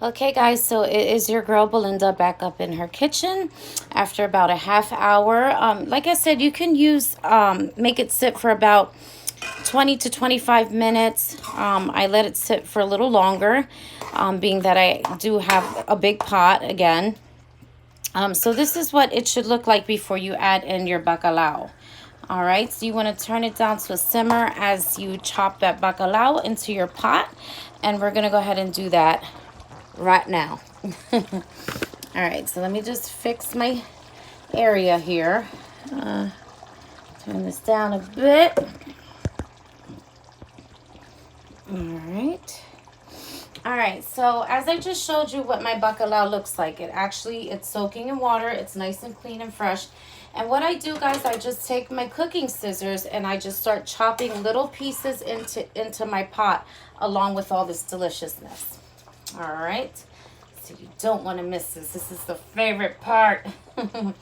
Okay, guys, so it is your girl Belinda back up in her kitchen after about a half hour. Like I said, you can use, make it sit for about 20 to 25 minutes. I let it sit for a little longer, being that I do have a big pot again. So this is what it should look like before you add in your bacalao. All right, so you want to turn it down to a simmer as you chop that bacalao into your pot. And we're going to go ahead and do that right now. All right, so let me just fix my area here. Turn this down a bit. All right, so as I just showed you what my bacalao looks like, it's soaking in water. It's nice and clean and fresh. And what I do, guys, I just take my cooking scissors and I just start chopping little pieces into my pot along with all this deliciousness. All right, so you don't want to miss this. This is the favorite part. All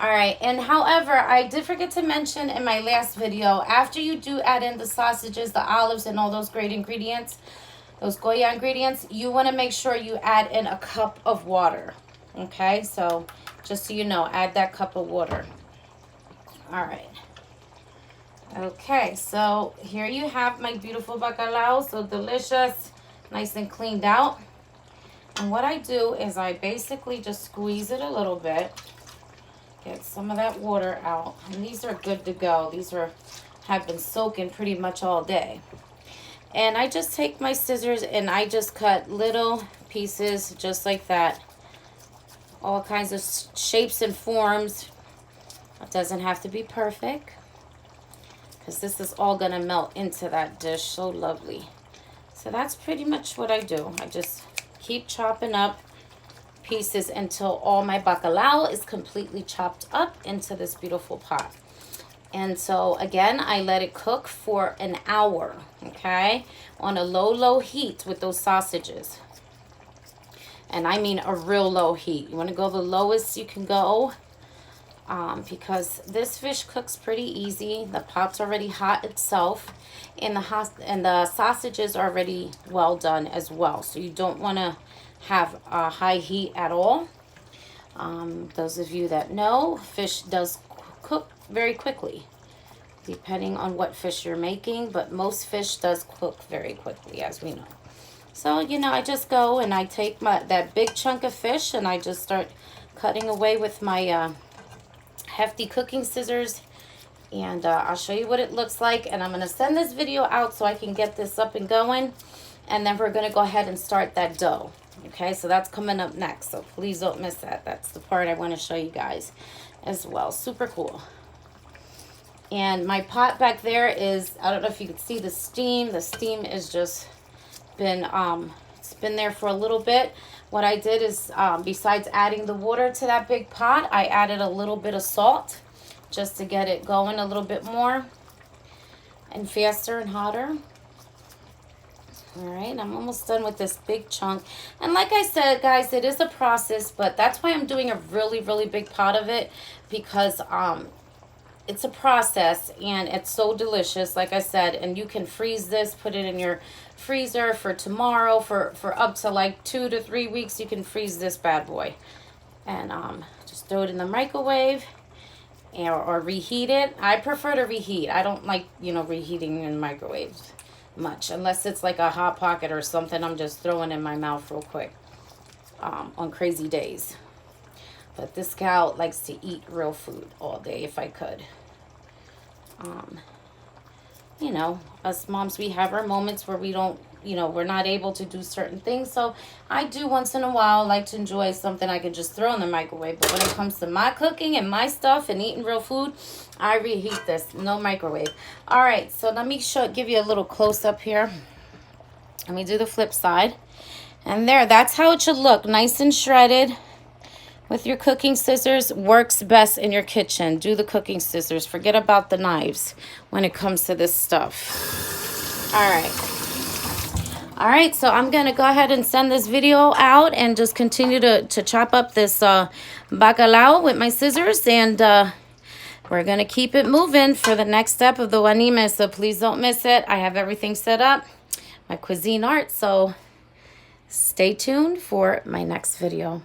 right, and however, I did forget to mention in my last video, after you do add in the sausages, the olives, and all those great ingredients, those Goya ingredients, you want to make sure you add in a cup of water. Okay, so just so you know, add that cup of water. All right. Okay, so here you have my beautiful bacalao, so delicious, nice and cleaned out. And what I do is I basically just squeeze it a little bit, get some of that water out. And these are good to go. These have been soaking pretty much all day. And I just take my scissors and I just cut little pieces just like that. All kinds of shapes and forms. It doesn't have to be perfect, because this is all going to melt into that dish so lovely. So that's pretty much what I do. I just keep chopping up pieces until all my bacalao is completely chopped up into this beautiful pot. And so again, I let it cook for an hour, okay, on a low heat with those sausages. And I mean a real low heat. You want to go the lowest you can go, because this fish cooks pretty easy. The pot's already hot itself, and the sausages are already well done as well. So you don't want to have a high heat at all. Those of you that know, fish does cook very quickly, depending on what fish you're making, but most fish does cook very quickly, as we know. So, you know, I just go and I take that big chunk of fish and I just start cutting away with my hefty cooking scissors. And I'll show you what it looks like. And I'm going to send this video out so I can get this up and going. And then we're going to go ahead and start that dough. Okay, so that's coming up next. So please don't miss that. That's the part I want to show you guys as well. Super cool. And my pot back there is, I don't know if you can see the steam. The steam is just been, it's been there for a little bit. What I did is, besides adding the water to that big pot, I added a little bit of salt just to get it going a little bit more and faster and hotter. All right, I'm almost done with this big chunk. And like I said, guys, it is a process, but that's why I'm doing a really big pot of it, because it's a process and it's so delicious, like I said. And you can freeze this, put it in your freezer for tomorrow, for up to like 2 to 3 weeks. You can freeze this bad boy, and just throw it in the microwave or reheat it. I prefer to reheat. I don't like, you know, reheating in microwaves much, unless it's like a Hot Pocket or something I'm just throwing in my mouth real quick on crazy days. But this gal likes to eat real food all day if I could. You know, us moms, we have our moments where we don't, you know, we're not able to do certain things. So I do once in a while like to enjoy something I can just throw in the microwave. But when it comes to my cooking and my stuff and eating real food, I reheat this, no microwave. All right, so let me give you a little close up here. Let me do the flip side. And there, that's how it should look, nice and shredded. With your cooking scissors, works best in your kitchen. Do the cooking scissors. Forget about the knives when it comes to this stuff. All right. All right, so I'm going to go ahead and send this video out and just continue to chop up this bacalao with my scissors. And we're going to keep it moving for the next step of the wanime. So please don't miss it. I have everything set up, my cuisine art. So stay tuned for my next video.